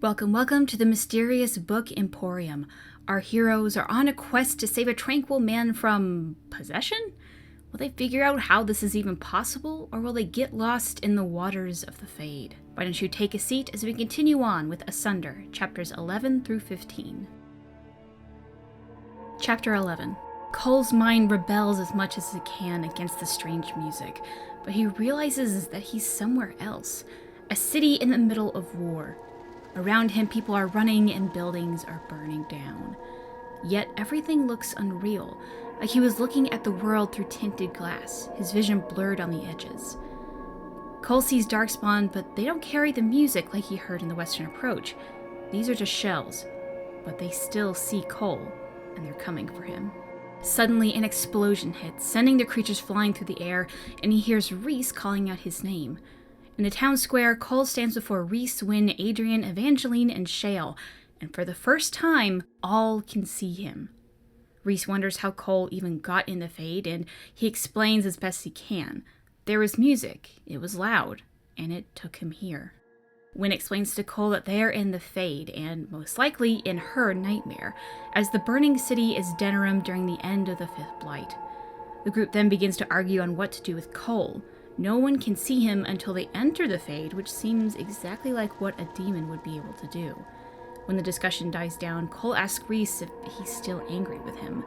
Welcome to the mysterious Book Emporium. Our heroes are on a quest to save a tranquil man from possession? Will they figure out how this is even possible, or will they get lost in the waters of the Fade? Why don't you take a seat as we continue on with Asunder, chapters 11 through 15. Chapter 11. Cole's mind rebels as much as it can against the strange music, but he realizes that he's somewhere else, a city in the middle of war. Around him, people are running and buildings are burning down. Yet everything looks unreal, like he was looking at the world through tinted glass, his vision blurred on the edges. Cole sees Darkspawn, but they don't carry the music like he heard in the Western Approach. These are just shells, but they still see Cole, and they're coming for him. Suddenly, an explosion hits, sending the creatures flying through the air, and he hears Reese calling out his name. In the town square, Cole stands before Reese, Wynn, Adrian, Evangeline, and Shale, and for the first time, all can see him. Reese wonders how Cole even got in the Fade, and he explains as best he can. There was music, it was loud, and it took him here. Wynn explains to Cole that they are in the Fade, and most likely in her nightmare, as the burning city is Denerim during the end of the Fifth Blight. The group then begins to argue on what to do with Cole. No one can see him until they enter the Fade, which seems exactly like what a demon would be able to do. When the discussion dies down, Cole asks Reese if he's still angry with him.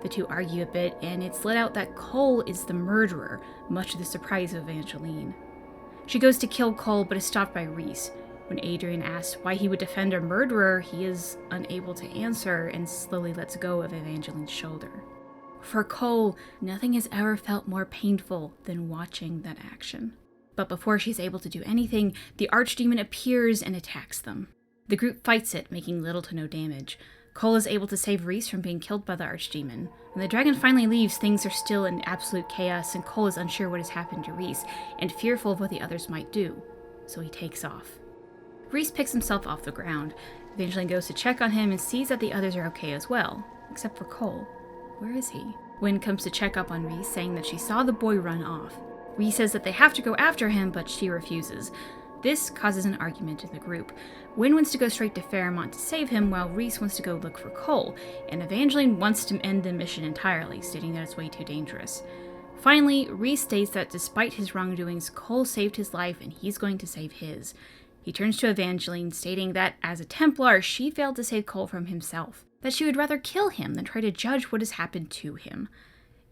The two argue a bit, and it's let out that Cole is the murderer, much to the surprise of Evangeline. She goes to kill Cole, but is stopped by Reese. When Adrian asks why he would defend a murderer, he is unable to answer and slowly lets go of Evangeline's shoulder. For Cole, nothing has ever felt more painful than watching that action. But before she's able to do anything, the archdemon appears and attacks them. The group fights it, making little to no damage. Cole is able to save Reese from being killed by the archdemon. When the dragon finally leaves, things are still in absolute chaos, and Cole is unsure what has happened to Reese, and fearful of what the others might do. So he takes off. Reese picks himself off the ground. Evangeline goes to check on him and sees that the others are okay as well, except for Cole. Where is he? Wynn comes to check up on Reese, saying that she saw the boy run off. Reese says that they have to go after him, but she refuses. This causes an argument in the group. Wynn wants to go straight to Fairmont to save him, while Reese wants to go look for Cole, and Evangeline wants to end the mission entirely, stating that it's way too dangerous. Finally, Reese states that despite his wrongdoings, Cole saved his life and he's going to save his. He turns to Evangeline, stating that as a Templar, she failed to save Cole from himself, that she would rather kill him than try to judge what has happened to him.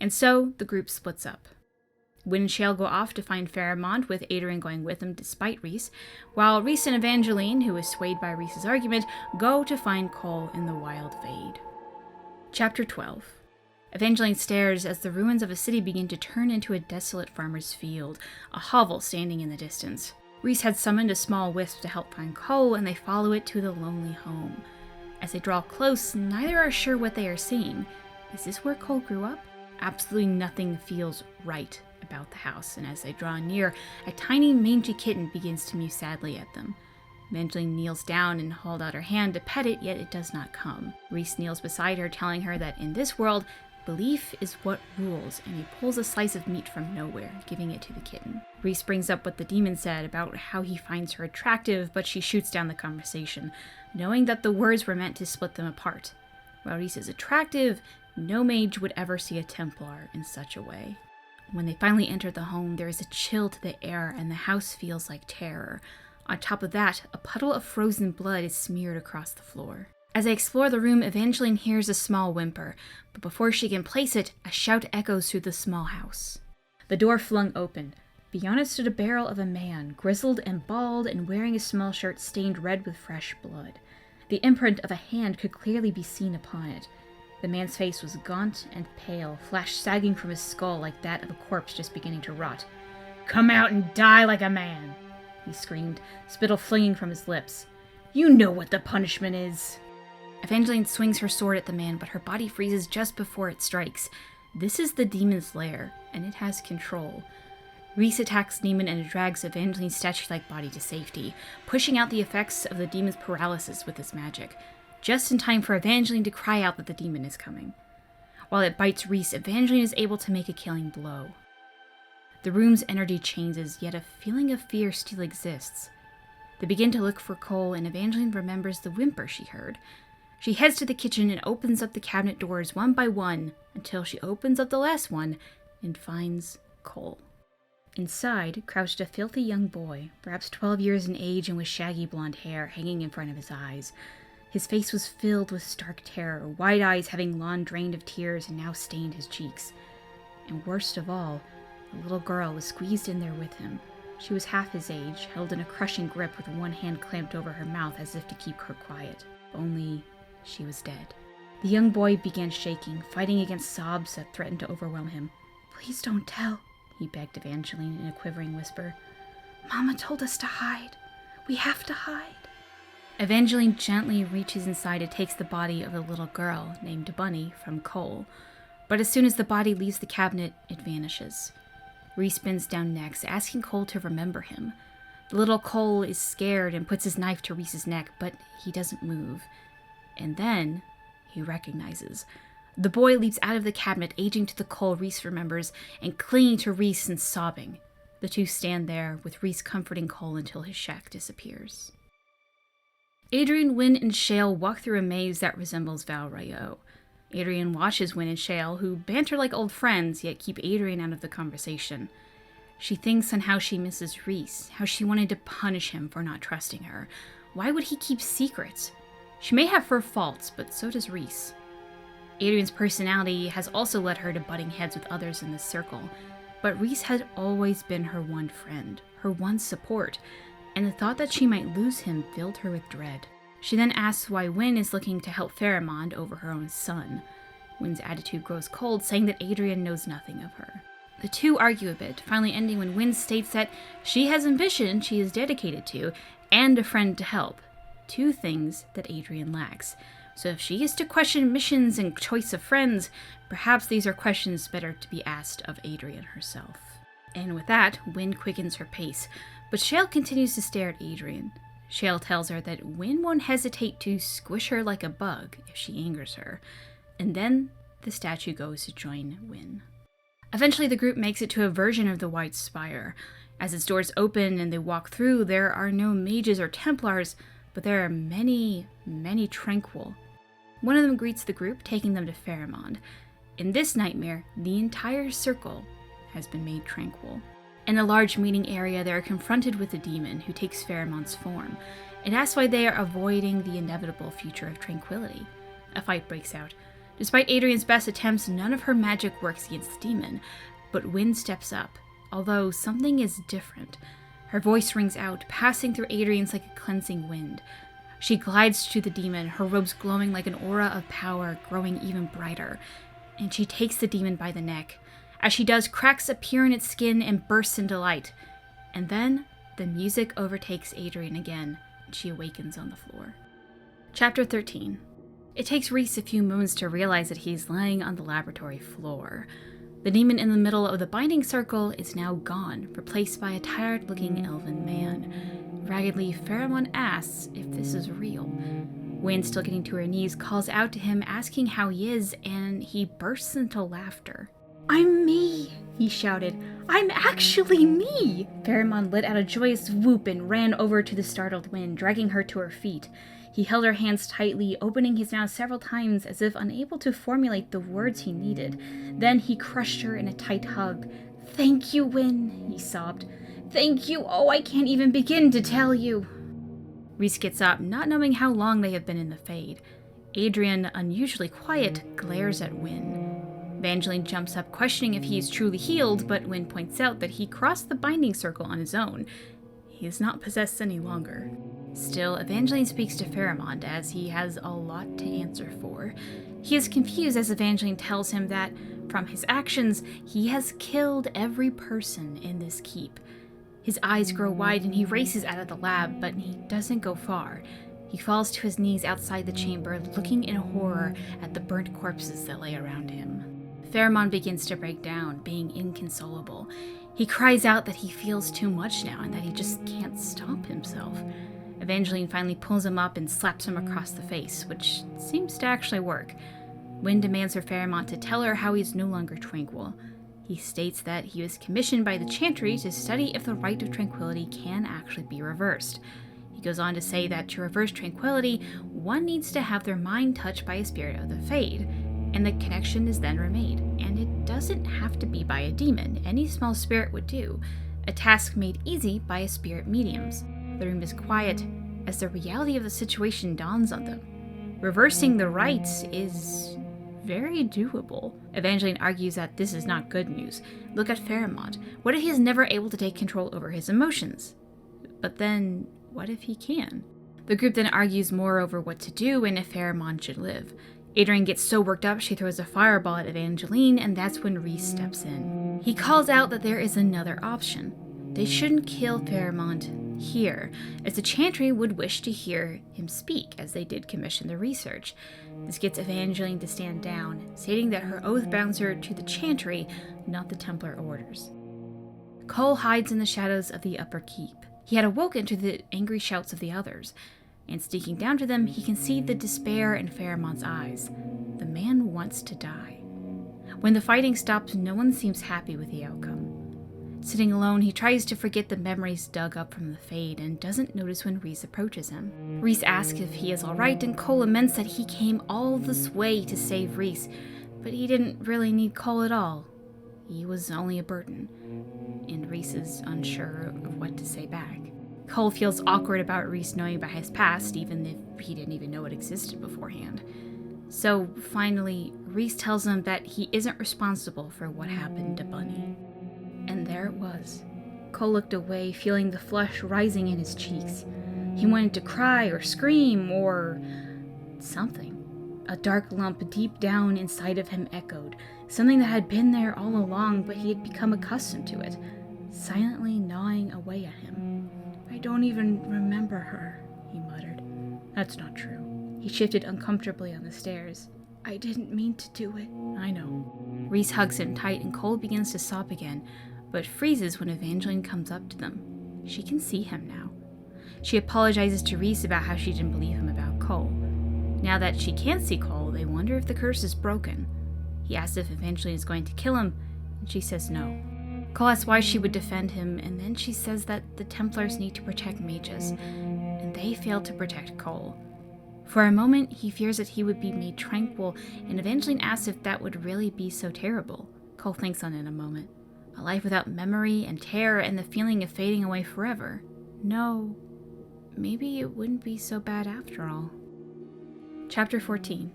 And so, the group splits up. Wynn and Shale go off to find Fairmont, with Adrian going with them despite Reese, while Reese and Evangeline, who is swayed by Reese's argument, go to find Cole in the Wild Fade. Chapter 12. Evangeline stares as the ruins of a city begin to turn into a desolate farmer's field, a hovel standing in the distance. Reese had summoned a small wisp to help find Cole, and they follow it to the lonely home. As they draw close, neither are sure what they are seeing. Is this where Cole grew up? Absolutely nothing feels right about the house, and as they draw near, a tiny mangy kitten begins to mew sadly at them. Evangeline kneels down and holds out her hand to pet it, yet it does not come. Reese kneels beside her, telling her that in this world, belief is what rules, and he pulls a slice of meat from nowhere, giving it to the kitten. Reese brings up what the demon said about how he finds her attractive, but she shoots down the conversation, knowing that the words were meant to split them apart. While Reese is attractive, no mage would ever see a Templar in such a way. When they finally enter the home, there is a chill to the air, and the house feels like terror. On top of that, a puddle of frozen blood is smeared across the floor. As they explore the room, Evangeline hears a small whimper, but before she can place it, a shout echoes through the small house. The door flung open. Beyond it stood a barrel of a man, grizzled and bald and wearing a small shirt stained red with fresh blood. The imprint of a hand could clearly be seen upon it. The man's face was gaunt and pale, flesh sagging from his skull like that of a corpse just beginning to rot. "Come out and die like a man!" he screamed, spittle flinging from his lips. "You know what the punishment is!" Evangeline swings her sword at the man, but her body freezes just before it strikes. This is the demon's lair, and it has control. Reese attacks the demon and drags Evangeline's statue-like body to safety, pushing out the effects of the demon's paralysis with his magic, just in time for Evangeline to cry out that the demon is coming. While it bites Reese, Evangeline is able to make a killing blow. The room's energy changes, yet a feeling of fear still exists. They begin to look for Cole, and Evangeline remembers the whimper she heard. She heads to the kitchen and opens up the cabinet doors one by one until she opens up the last one and finds Cole. Inside crouched a filthy young boy, perhaps 12 years in age and with shaggy blonde hair hanging in front of his eyes. His face was filled with stark terror, wide eyes having long drained of tears and now stained his cheeks. And worst of all, a little girl was squeezed in there with him. She was half his age, held in a crushing grip with one hand clamped over her mouth as if to keep her quiet. Only she was dead. The young boy began shaking, fighting against sobs that threatened to overwhelm him. "Please don't tell," he begged Evangeline in a quivering whisper. "Mama told us to hide. We have to hide." Evangeline gently reaches inside and takes the body of the little girl, named Bunny, from Cole. But as soon as the body leaves the cabinet, it vanishes. Reese bends down next, asking Cole to remember him. The little Cole is scared and puts his knife to Reese's neck, but he doesn't move. And then he recognizes. The boy leaps out of the cabinet, aging to the Cole Reese remembers, and clinging to Reese and sobbing. The two stand there, with Reese comforting Cole until his shack disappears. Adrian, Wynn, and Shale walk through a maze that resembles Vario. Adrian watches Wynn and Shale, who banter like old friends, yet keep Adrian out of the conversation. She thinks on how she misses Reese, how she wanted to punish him for not trusting her. Why would he keep secrets? She may have her faults, but so does Reese. Adrian's personality has also led her to butting heads with others in this circle, but Reese had always been her one friend, her one support, and the thought that she might lose him filled her with dread. She then asks why Wynn is looking to help Pharamond over her own son. Wynn's attitude grows cold, saying that Adrian knows nothing of her. The two argue a bit, finally ending when Wynn states that she has ambition she is dedicated to, and a friend to help. Two things that Adrian lacks. So if she is to question missions and choice of friends, perhaps these are questions better to be asked of Adrian herself. And with that, Wynn quickens her pace, but Shale continues to stare at Adrian. Shale tells her that Wynn won't hesitate to squish her like a bug if she angers her, and then the statue goes to join Wynn. Eventually the group makes it to a version of the White Spire. As its doors open and they walk through, there are no mages or Templars, but there are many, many tranquil. One of them greets the group, taking them to Pharamond. In this nightmare, the entire circle has been made tranquil. In the large meeting area, they are confronted with a demon who takes Pharamond's form, and asks why they are avoiding the inevitable future of tranquility. A fight breaks out. Despite Adrian's best attempts, none of her magic works against the demon, but Wynn steps up, although something is different. Her voice rings out, passing through Adrian's like a cleansing wind. She glides to the demon, her robes glowing like an aura of power, growing even brighter, and she takes the demon by the neck. As she does, cracks appear in its skin and bursts into light. And then, the music overtakes Adrian again, and she awakens on the floor. Chapter 13. It takes Reese a few moments to realize that he's lying on the laboratory floor. The demon in the middle of the binding circle is now gone, replaced by a tired-looking elven man. Raggedly, Pharamond asks if this is real. Wynn, still getting to her knees, calls out to him, asking how he is, and he bursts into laughter. "I'm me," he shouted. "I'm actually me!" Pharamond let out a joyous whoop and ran over to the startled Wynn, dragging her to her feet. He held her hands tightly, opening his mouth several times as if unable to formulate the words he needed. Then he crushed her in a tight hug. "Thank you, Wynn," he sobbed. "Thank you. Oh, I can't even begin to tell you." Reese gets up, not knowing how long they have been in the Fade. Adrian, unusually quiet, glares at Wynn. Evangeline jumps up, questioning if he is truly healed, but Wynn points out that he crossed the binding circle on his own. He is not possessed any longer. Still, Evangeline speaks to Pharamond, as he has a lot to answer for. He is confused as Evangeline tells him that, from his actions, he has killed every person in this keep. His eyes grow wide and he races out of the lab, but he doesn't go far. He falls to his knees outside the chamber, looking in horror at the burnt corpses that lay around him. Pharamond begins to break down, being inconsolable. He cries out that he feels too much now and that he just can't stop himself. Evangeline finally pulls him up and slaps him across the face, which seems to actually work. Wynn demands for Pharamond to tell her how he is no longer tranquil. He states that he was commissioned by the Chantry to study if the Rite of Tranquility can actually be reversed. goes on to say that to reverse tranquility, one needs to have their mind touched by a spirit of the Fade, and the connection is then remade. And it doesn't have to be by a demon. Any small spirit would do. A task made easy by a spirit mediums. The room is quiet as the reality of the situation dawns on them. Reversing the rites is very doable. Evangeline argues that this is not good news. Look at Faramond. What if he is never able to take control over his emotions? But then, what if he can? The group then argues more over what to do and if Faramond should live. Adrian gets so worked up she throws a fireball at Evangeline, and that's when Rhys steps in. He calls out that there is another option. They shouldn't kill Faramond here, as the Chantry would wish to hear him speak, as they did commission the research. This gets Evangeline to stand down, stating that her oath bounds her to the Chantry, not the Templar orders. Cole hides in the shadows of the upper keep. He had awoken to the angry shouts of the others, and sneaking down to them, he can see the despair in Faramond's eyes. The man wants to die. When the fighting stops, no one seems happy with the outcome. Sitting alone, he tries to forget the memories dug up from the Fade and doesn't notice when Rhys approaches him. Rhys asks if he is alright, and Cole laments that he came all this way to save Rhys, but he didn't really need Cole at all. He was only a burden, and Rhys is unsure of what to say back. Cole feels awkward about Rhys knowing about his past, even if he didn't even know it existed beforehand. So, finally, Rhys tells him that he isn't responsible for what happened to Bunny. And there it was. Cole looked away, feeling the flush rising in his cheeks. He wanted to cry or scream or something. A dark lump deep down inside of him echoed, something that had been there all along, but he had become accustomed to it, silently gnawing away at him. "I don't even remember her," he muttered. "That's not true." He shifted uncomfortably on the stairs. "I didn't mean to do it." "I know." Rhys hugs him tight and Cole begins to sob again, but freezes when Evangeline comes up to them. She can see him now. She apologizes to Rhys about how she didn't believe him about Cole. Now that she can see Cole, they wonder if the curse is broken. He asks if Evangeline is going to kill him, and she says no. Cole asks why she would defend him, and then she says that the Templars need to protect mages, and they failed to protect Cole. For a moment, he fears that he would be made tranquil, and Evangeline asks if that would really be so terrible. Cole thinks on it a moment. A life without memory and terror and the feeling of fading away forever. No, maybe it wouldn't be so bad after all. Chapter 14.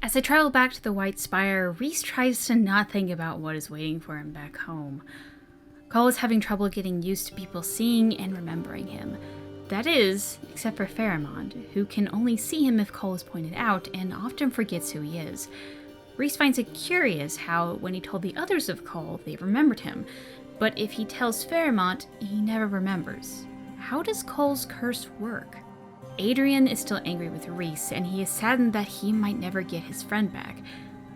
As they travel back to the White Spire, Rhys tries to not think about what is waiting for him back home. Cole is having trouble getting used to people seeing and remembering him. That is, except for Faramond, who can only see him if Cole is pointed out and often forgets who he is. Rhys finds it curious how, when he told the others of Cole, they remembered him, but if he tells Faramond, he never remembers. How does Cole's curse work? Adrian is still angry with Rhys, and he is saddened that he might never get his friend back,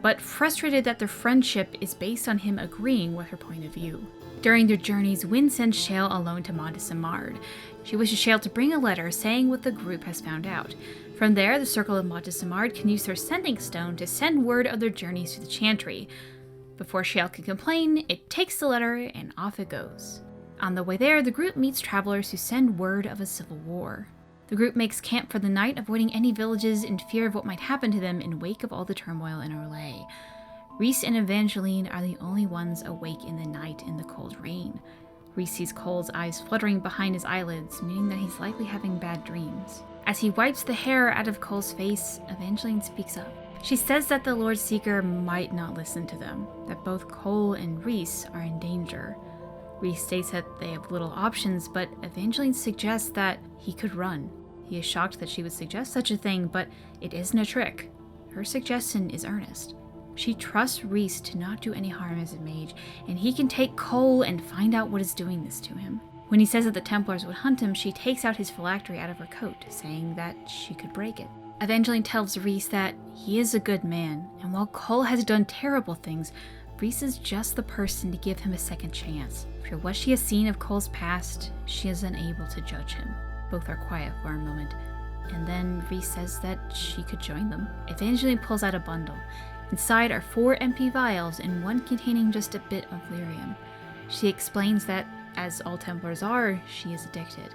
but frustrated that their friendship is based on him agreeing with her point of view. During their journeys, Wynne sends Shale alone to Montesamard. She wishes Shale to bring a letter saying what the group has found out. From there, the Circle of Montesamard can use their sending stone to send word of their journeys to the Chantry. Before Shale can complain, it takes the letter and off it goes. On the way there, the group meets travelers who send word of a civil war. The group makes camp for the night, avoiding any villages in fear of what might happen to them in wake of all the turmoil in Orlais. Rhys and Evangeline are the only ones awake in the night in the cold rain. Rhys sees Cole's eyes fluttering behind his eyelids, meaning that he's likely having bad dreams. As he wipes the hair out of Cole's face, Evangeline speaks up. She says that the Lord Seeker might not listen to them, that both Cole and Rhys are in danger. Rhys states that they have little options, but Evangeline suggests that he could run. He is shocked that she would suggest such a thing, but it isn't a trick. Her suggestion is earnest. She trusts Rhys to not do any harm as a mage, and he can take Cole and find out what is doing this to him. When he says that the Templars would hunt him, she takes out his phylactery out of her coat, saying that she could break it. Evangeline tells Rhys that he is a good man, and while Cole has done terrible things, Rhys is just the person to give him a second chance. For what she has seen of Cole's past, she is unable to judge him. Both are quiet for a moment, and then Rhys says that she could join them. Evangeline pulls out a bundle. Inside are 4 empty vials and one containing just a bit of lyrium. She explains that, as all Templars are, she is addicted.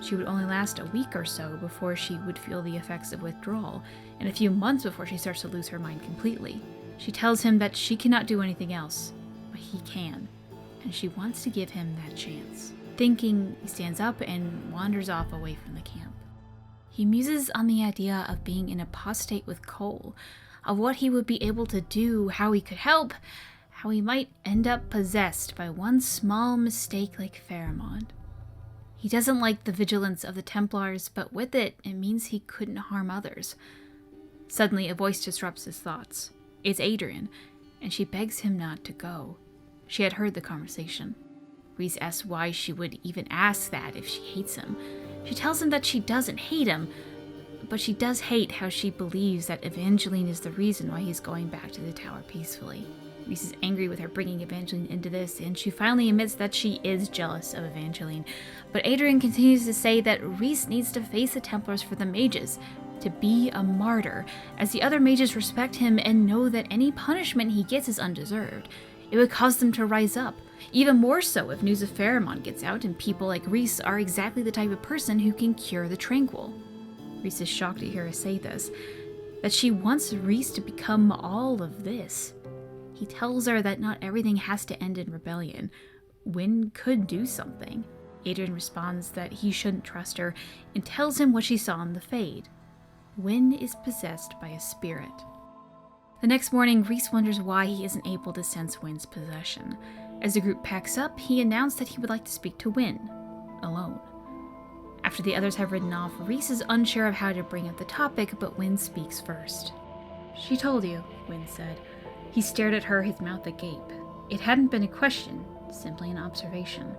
she would only last a week or so before she would feel the effects of withdrawal, and a few months before she starts to lose her mind completely. She tells him that she cannot do anything else, but he can, and she wants to give him that chance. Thinking, he stands up and wanders off away from the camp. He muses on the idea of being in apostate with Cole, of what he would be able to do, how he could help, how he might end up possessed by one small mistake like Pharamond. He doesn't like the vigilance of the Templars, but with it, it means he couldn't harm others. Suddenly, a voice disrupts his thoughts. It's Adrian, and she begs him not to go. She had heard the conversation. Rhys asks why she would even ask that if she hates him. She tells him that she doesn't hate him, but she does hate how she believes that Evangeline is the reason why he's going back to the tower peacefully. Rhys is angry with her bringing Evangeline into this, and she finally admits that she is jealous of Evangeline. But Adrian continues to say that Rhys needs to face the Templars for the mages, to be a martyr, as the other mages respect him and know that any punishment he gets is undeserved. It would cause them to rise up, even more so if news of Pharamond gets out and people like Rhys are exactly the type of person who can cure the Tranquil. Rhys is shocked to hear her say this, that she wants Rhys to become all of this. He tells her that not everything has to end in rebellion. Wynne could do something. Adrian responds that he shouldn't trust her and tells him what she saw in the Fade. Wynne is possessed by a spirit. The next morning, Rhys wonders why he isn't able to sense Wynne's possession. As the group packs up, he announced that he would like to speak to Wynne, alone. After the others have ridden off, Rhys is unsure of how to bring up the topic, but Wynne speaks first. "She told you," Wynne said. He stared at her, his mouth agape. It hadn't been a question, simply an observation.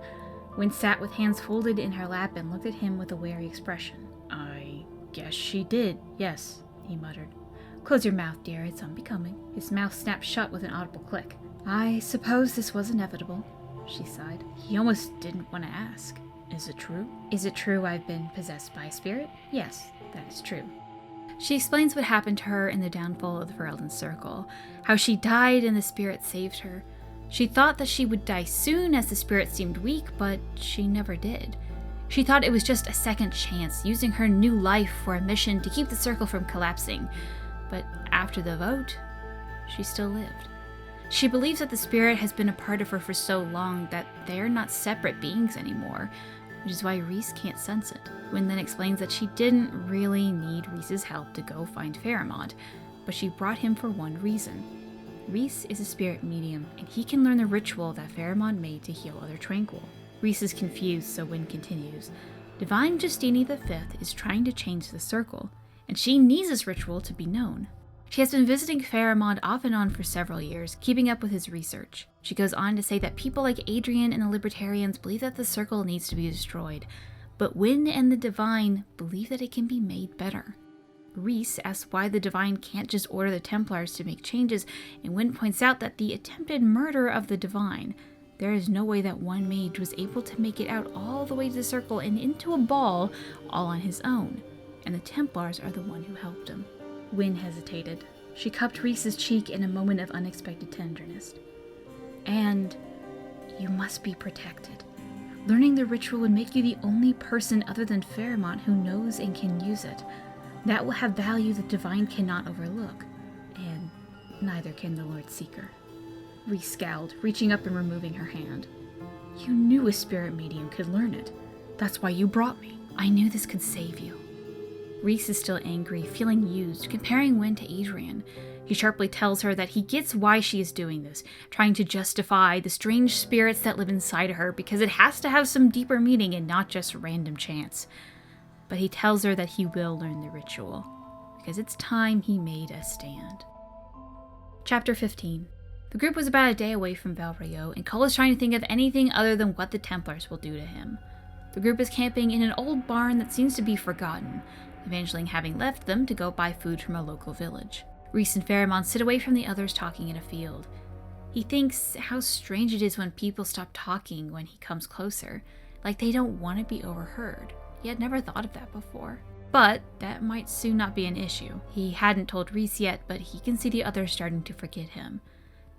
Wynne sat with hands folded in her lap and looked at him with a wary expression. "I guess she did, yes," he muttered. "Close your mouth, dear, it's unbecoming." His mouth snapped shut with an audible click. "I suppose this was inevitable," she sighed. He almost didn't want to ask. "Is it true?" "Is it true I've been possessed by a spirit?" "Yes, that is true." She explains what happened to her in the downfall of the Ferelden Circle, how she died and the spirit saved her. She thought that she would die soon as the spirit seemed weak, but she never did. She thought it was just a second chance, using her new life for a mission to keep the circle from collapsing. But after the vote, she still lived. She believes that the spirit has been a part of her for so long that they're not separate beings anymore, which is why Rhys can't sense it. Wynne then explains that she didn't really need Rhys's help to go find Pharamond, but she brought him for one reason. Rhys is a spirit medium, and he can learn the ritual that Pharamond made to heal other Tranquil. Rhys is confused, so Wynne continues. Divine Justini V is trying to change the circle, and she needs this ritual to be known. She has been visiting Pharamond off and on for several years, keeping up with his research. She goes on to say that people like Adrian and the Libertarians believe that the circle needs to be destroyed, but Wynne and the Divine believe that it can be made better. Rhys asks why the Divine can't just order the Templars to make changes, and Wynne points out that the attempted murder of the Divine, there is no way that one mage was able to make it out all the way to the circle and into a ball all on his own, and the Templars are the one who helped him. Wynne hesitated. She cupped Rhys's cheek in a moment of unexpected tenderness. "And you must be protected. Learning the ritual would make you the only person other than Pharamond who knows and can use it. That will have value the Divine cannot overlook, and neither can the Lord Seeker." Rhys scowled, reaching up and removing her hand. "You knew a spirit medium could learn it. That's why you brought me. I knew this could save you." Rhys is still angry, feeling used, comparing Wynne to Adrian. He sharply tells her that he gets why she is doing this, trying to justify the strange spirits that live inside of her because it has to have some deeper meaning and not just random chance. But he tells her that he will learn the ritual, because it's time he made a stand. Chapter 15. The group was about a day away from Vario, and Cole is trying to think of anything other than what the Templars will do to him. The group is camping in an old barn that seems to be forgotten, Evangeline having left them to go buy food from a local village. Rhys and Pharamond sit away from the others talking in a field. He thinks how strange it is when people stop talking when he comes closer, like they don't want to be overheard. He had never thought of that before. But that might soon not be an issue. He hadn't told Rhys yet, but he can see the others starting to forget him.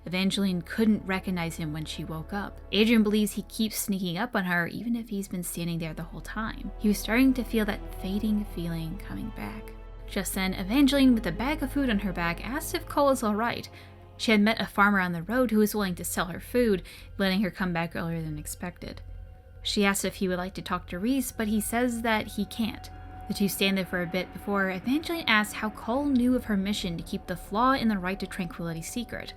Evangeline couldn't recognize him when she woke up. Adrian believes he keeps sneaking up on her even if he's been standing there the whole time. He was starting to feel that fading feeling coming back. Just then, Evangeline, with a bag of food on her back, asked if Cole is alright. She had met a farmer on the road who was willing to sell her food, letting her come back earlier than expected. She asks if he would like to talk to Reese, but he says that he can't. The two stand there for a bit before Evangeline asks how Cole knew of her mission to keep the flaw in the right to tranquility secret,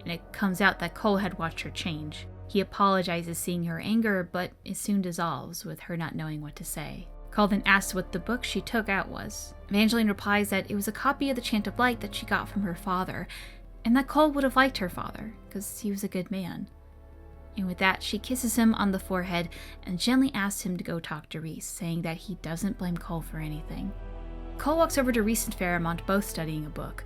and it comes out that Cole had watched her change. He apologizes seeing her anger, but it soon dissolves with her not knowing what to say. Cole then asks what the book she took out was. Evangeline replies that it was a copy of the Chant of Light that she got from her father, and that Cole would have liked her father, because he was a good man. And with that, she kisses him on the forehead and gently asks him to go talk to Reese, saying that he doesn't blame Cole for anything. Cole walks over to Reese and Fairmont, both studying a book.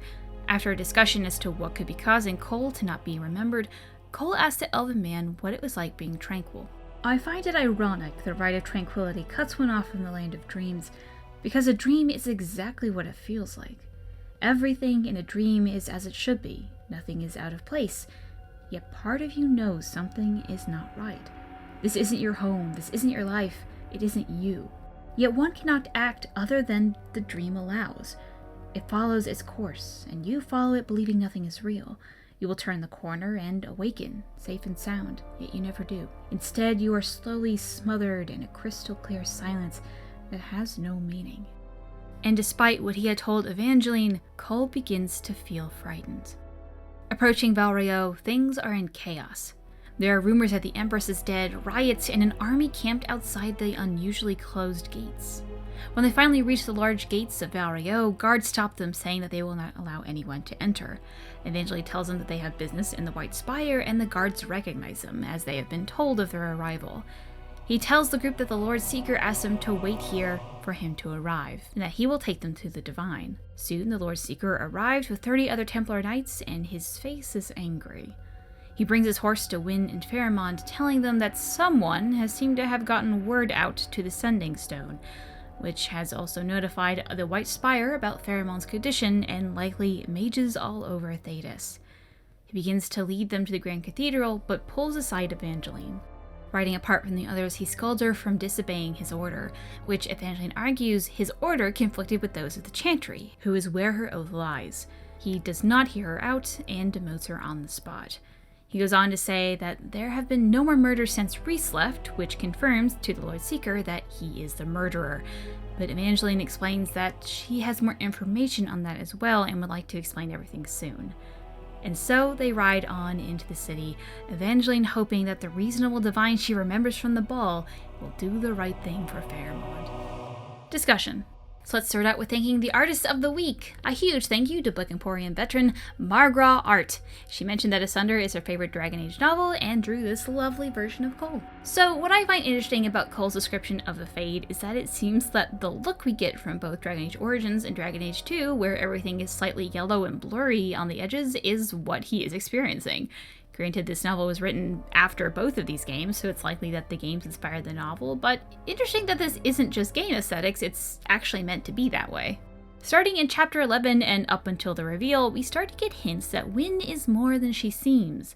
After a discussion as to what could be causing Cole to not be remembered, Cole asks the elven man what it was like being tranquil. I find it ironic the rite of tranquility cuts one off from the land of dreams, because a dream is exactly what it feels like. Everything in a dream is as it should be, nothing is out of place, yet part of you knows something is not right. This isn't your home, this isn't your life, it isn't you. Yet one cannot act other than the dream allows. It follows its course, and you follow it believing nothing is real. You will turn the corner and awaken, safe and sound, yet you never do. Instead, you are slowly smothered in a crystal clear silence that has no meaning. And despite what he had told Evangeline, Cole begins to feel frightened. Approaching Vario, things are in chaos. There are rumors that the Empress is dead, riots, and an army camped outside the unusually closed gates. When they finally reach the large gates of Vario, guards stop them, saying that they will not allow anyone to enter. Evangeline tells them that they have business in the White Spire, and the guards recognize them, as they have been told of their arrival. He tells the group that the Lord Seeker asks them to wait here for him to arrive, and that he will take them to the Divine. Soon the Lord Seeker arrives with 30 other Templar Knights, and his face is angry. He brings his horse to Wynn and Fairmont, telling them that someone has seemed to have gotten word out to the Sending Stone, which has also notified the White Spire about Fairmont's condition and likely mages all over Thedas. He begins to lead them to the Grand Cathedral, but pulls aside Evangeline. Riding apart from the others, he scolds her from disobeying his order, which Evangeline argues his order conflicted with those of the Chantry, who is where her oath lies. He does not hear her out and demotes her on the spot. He goes on to say that there have been no more murders since Reese left, which confirms to the Lord Seeker that he is the murderer. But Evangeline explains that she has more information on that as well and would like to explain everything soon. And so they ride on into the city, Evangeline hoping that the reasonable divine she remembers from the ball will do the right thing for Fairmont. Discussion. So let's start out with thanking the artist of the week. A huge thank you to Book Emporium veteran Margra Art. She mentioned that Asunder is her favorite Dragon Age novel and drew this lovely version of Cole. So what I find interesting about Cole's description of the Fade is that it seems that the look we get from both Dragon Age Origins and Dragon Age 2, where everything is slightly yellow and blurry on the edges, is what he is experiencing. Granted, this novel was written after both of these games, so it's likely that the games inspired the novel, but interesting that this isn't just game aesthetics, it's actually meant to be that way. Starting in Chapter 11 and up until the reveal, we start to get hints that Wynn is more than she seems.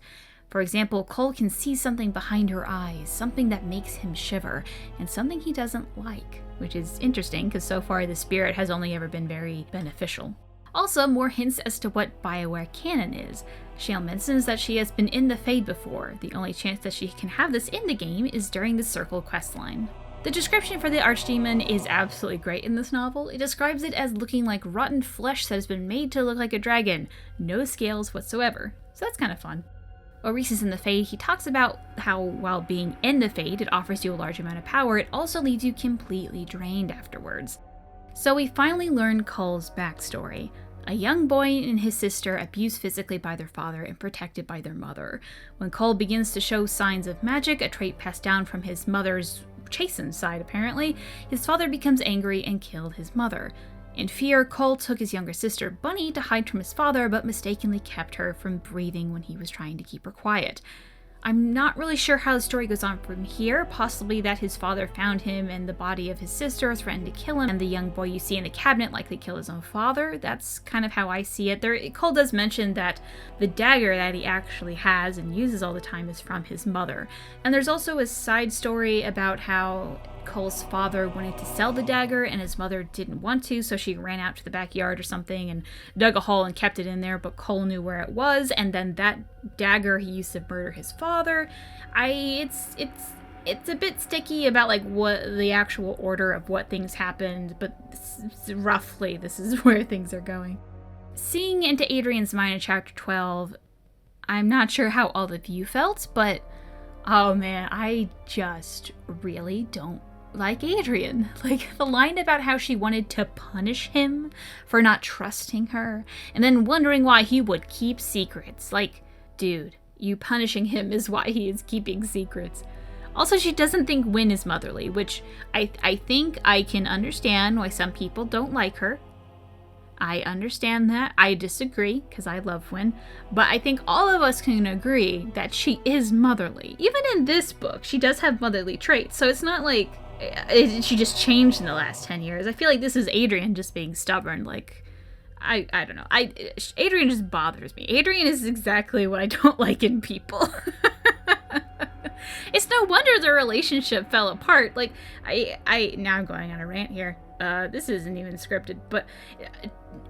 For example, Cole can see something behind her eyes, something that makes him shiver, and something he doesn't like, which is interesting because so far the spirit has only ever been very beneficial. Also, more hints as to what BioWare canon is. Shale mentions that she has been in the Fade before. The only chance that she can have this in the game is during the Circle questline. The description for the Archdemon is absolutely great in this novel. It describes it as looking like rotten flesh that has been made to look like a dragon. No scales whatsoever. So that's kind of fun. While Reese is in the Fade, he talks about how while being in the Fade, it offers you a large amount of power, it also leaves you completely drained afterwards. So we finally learn Cole's backstory. A young boy and his sister abused physically by their father and protected by their mother. When Cole begins to show signs of magic, a trait passed down from his mother's chastened side apparently, his father becomes angry and killed his mother. In fear, Cole took his younger sister, Bunny, to hide from his father, but mistakenly kept her from breathing when he was trying to keep her quiet. I'm not really sure how the story goes on from here, possibly that his father found him in the body of his sister, threatened to kill him, and the young boy you see in the cabinet likely killed his own father. That's kind of how I see it. Cole does mention that the dagger that he actually has and uses all the time is from his mother. And there's also a side story about how Cole's father wanted to sell the dagger and his mother didn't want to, so she ran out to the backyard or something and dug a hole and kept it in there, but Cole knew where it was, and then that dagger he used to murder his father. It's a bit sticky about like what the actual order of what things happened, but roughly this is where things are going. Seeing into Adrian's mind in chapter 12, I'm not sure how all of you felt, but oh man, I just really don't like Adrian. Like, the line about how she wanted to punish him for not trusting her, and then wondering why he would keep secrets. Like, dude, you punishing him is why he is keeping secrets. Also, she doesn't think Wynn is motherly, which I think I can understand why some people don't like her. I understand that. I disagree, because I love Wynn. But I think all of us can agree that she is motherly. Even in this book, she does have motherly traits. So it's not like she just changed in the last 10 years. I feel like this is Adrian just being stubborn. Like, I don't know. Adrian just bothers me. Adrian is exactly what I don't like in people. It's no wonder their relationship fell apart. Like, now I'm going on a rant here. This isn't even scripted, but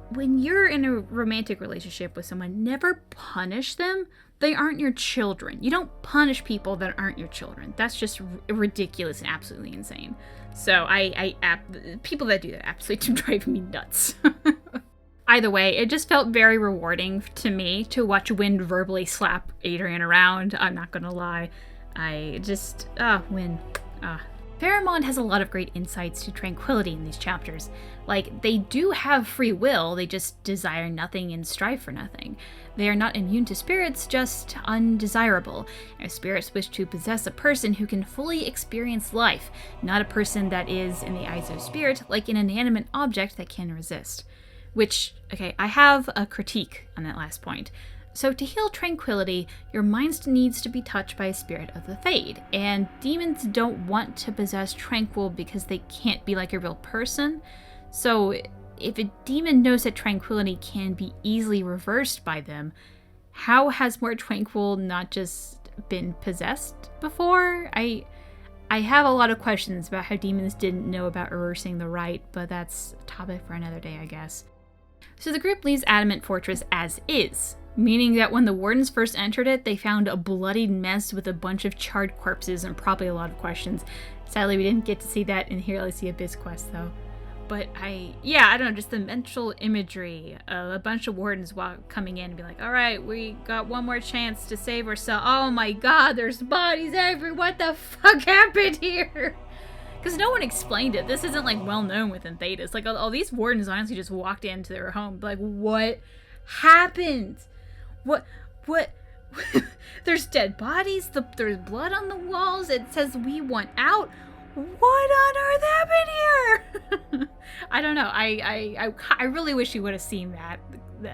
when you're in a romantic relationship with someone, never punish them. They aren't your children. You don't punish people that aren't your children. That's just ridiculous and absolutely insane. So people that do that absolutely drive me nuts. Either way, it just felt very rewarding to me to watch Wynn verbally slap Adrian around. I'm not gonna lie. Wynn. Pharamond has a lot of great insights to tranquility in these chapters. Like, they do have free will, they just desire nothing and strive for nothing. They are not immune to spirits, just undesirable. As spirits wish to possess a person who can fully experience life, not a person that is, in the eyes of spirit, like an inanimate object that can resist. Which, okay, I have a critique on that last point. So to heal tranquility, your mind needs to be touched by a spirit of the Fade, and demons don't want to possess Tranquil because they can't be like a real person. So if a demon knows that tranquility can be easily reversed by them, how has more Tranquil not just been possessed before? I have a lot of questions about how demons didn't know about reversing the rite, but that's a topic for another day, I guess. So the group leaves Adamant Fortress as is, meaning that when the wardens first entered it, they found a bloodied mess with a bunch of charred corpses and probably a lot of questions. Sadly, we didn't get to see that in Here Lies the Abyss quest, though. But I don't know, just the mental imagery of a bunch of wardens coming in and be like, all right, we got one more chance to save ourselves. Oh my god, there's bodies everywhere. What the fuck happened here? Because no one explained it. This isn't, like, well known within Thedas. Like, all these wardens honestly just walked into their home. Like, what happened? What? There's dead bodies. There's blood on the walls. It says we want out. What on earth happened here? I don't know. I really wish you would have seen that,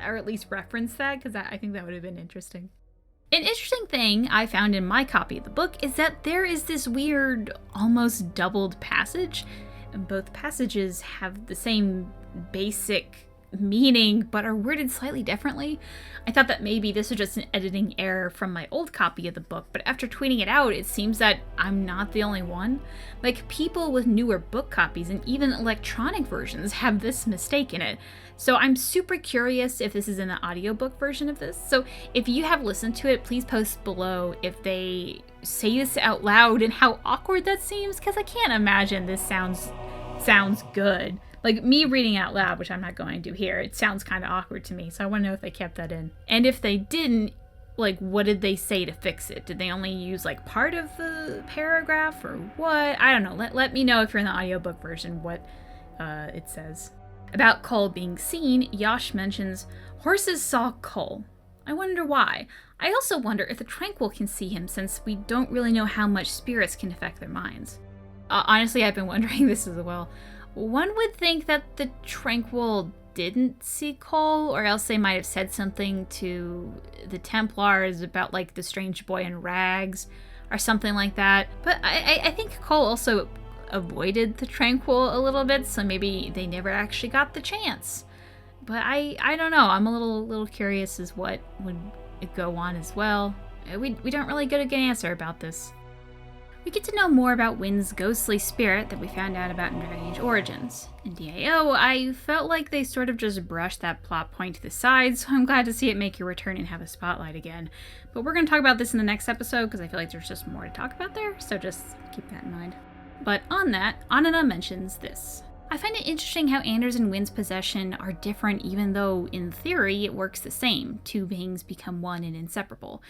or at least referenced that, because I think that would have been interesting. An interesting thing I found in my copy of the book is that there is this weird, almost doubled passage, and both passages have the same basic meaning but are worded slightly differently. I thought that maybe this was just an editing error from my old copy of the book, but after tweeting it out, it seems that I'm not the only one. Like, people with newer book copies and even electronic versions have this mistake in it. So I'm super curious if this is in the audiobook version of this. So if you have listened to it, please post below if they say this out loud and how awkward that seems, because I can't imagine this sounds good. Like, me reading out loud, which I'm not going to here, it sounds kind of awkward to me, so I want to know if they kept that in. And if they didn't, like, what did they say to fix it? Did they only use, like, part of the paragraph, or what? I don't know. Let me know if you're in the audiobook version what it says. About Cole being seen, Yash mentions, horses saw Cole. I wonder why. I also wonder if the Tranquil can see him, since we don't really know how much spirits can affect their minds. Honestly, I've been wondering this as well. One would think that the Tranquil didn't see Cole, or else they might have said something to the Templars about, like, the strange boy in rags or something like that. But I think Cole also avoided the Tranquil a little bit, so maybe they never actually got the chance. But I don't know. I'm a little curious as what would go on as well. We don't really get a good answer about this. We get to know more about Wynn's ghostly spirit that we found out about in Dragon Age Origins. In DAO, I felt like they sort of just brushed that plot point to the side, so I'm glad to see it make a return and have a spotlight again. But we're going to talk about this in the next episode, because I feel like there's just more to talk about there, so just keep that in mind. But on that, Anana mentions this. I find it interesting how Anders and Wynn's possession are different, even though, in theory, it works the same. Two beings become one and inseparable.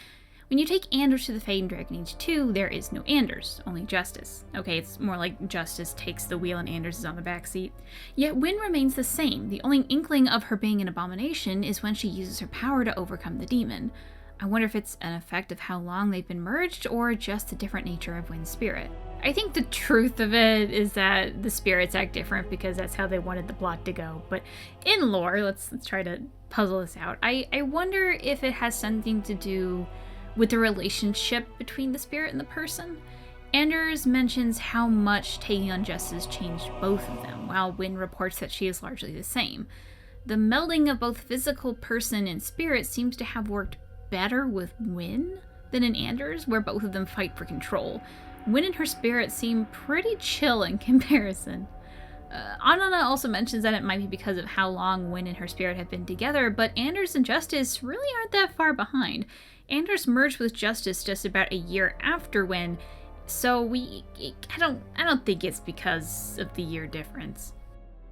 When you take Anders to the Fade in Dragon Age 2, there is no Anders, only Justice. Okay, it's more like Justice takes the wheel and Anders is on the back seat. Yet Wynn remains the same. The only inkling of her being an abomination is when she uses her power to overcome the demon. I wonder if it's an effect of how long they've been merged, or just the different nature of Wynn's spirit. I think the truth of it is that the spirits act different because that's how they wanted the plot to go. But in lore, let's try to puzzle this out. I wonder if it has something to do with the relationship between the spirit and the person. Anders mentions how much taking on Justice changed both of them, while Wynn reports that she is largely the same. The melding of both physical person and spirit seems to have worked better with Wynn than in Anders, where both of them fight for control. Wynn and her spirit seem pretty chill in comparison. Anana also mentions that it might be because of how long Wynn and her spirit have been together, but Anders and Justice really aren't that far behind. Anders merged with Justice just about a year after Wynn, so I don't think it's because of the year difference.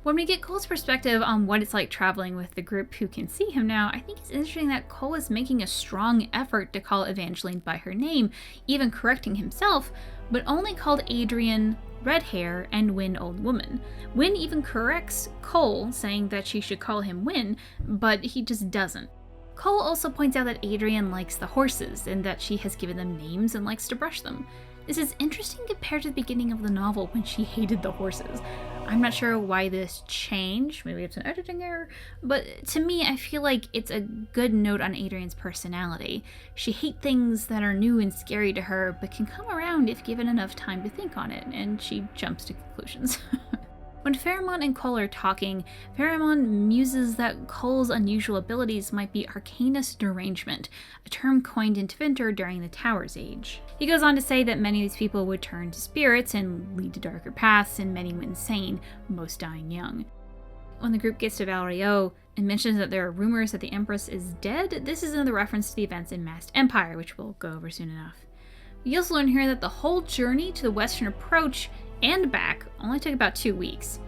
When we get Cole's perspective on what it's like traveling with the group who can see him now, I think it's interesting that Cole is making a strong effort to call Evangeline by her name, even correcting himself, but only called Adrian red hair and Wynn old woman. Wynn even corrects Cole, saying that she should call him Wynn, but he just doesn't. Cole also points out that Adrian likes the horses, and that she has given them names and likes to brush them. This is interesting compared to the beginning of the novel when she hated the horses. I'm not sure why this changed, maybe it's an editing error, but to me I feel like it's a good note on Adrian's personality. She hates things that are new and scary to her, but can come around if given enough time to think on it, and she jumps to conclusions. When Pharamond and Cole are talking, Pharamond muses that Cole's unusual abilities might be Arcanist derangement, a term coined in Tevinter during the Tower's Age. He goes on to say that many of these people would turn to spirits and lead to darker paths, and many went insane, most dying young. When the group gets to Vario and mentions that there are rumors that the Empress is dead, this is another reference to the events in Masked Empire, which we'll go over soon enough. We also learn here that the whole journey to the Western Approach and back only took about 2 weeks.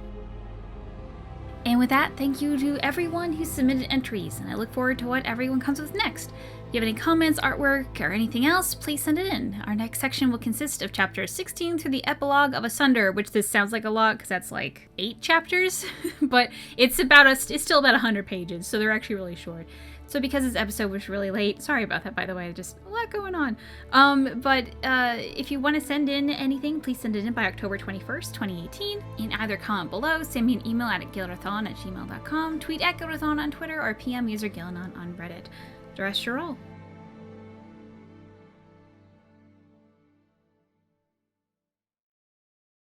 And with that, thank you to everyone who submitted entries, and I look forward to what everyone comes with next. If you have any comments, artwork, or anything else, please send it in. Our next section will consist of chapters 16 through the epilogue of Asunder, which this sounds like a lot because that's like 8 chapters, but it's still about 100 pages, so they're actually really short. So because this episode was really late, sorry about that, by the way, just a lot going on. But if you want to send in anything, please send it in by October 21st, 2018. And either comment below, send me an email at gilrathon@gmail.com, tweet at gilrathon on Twitter, or PM user Gillanon on Reddit. The rest are all.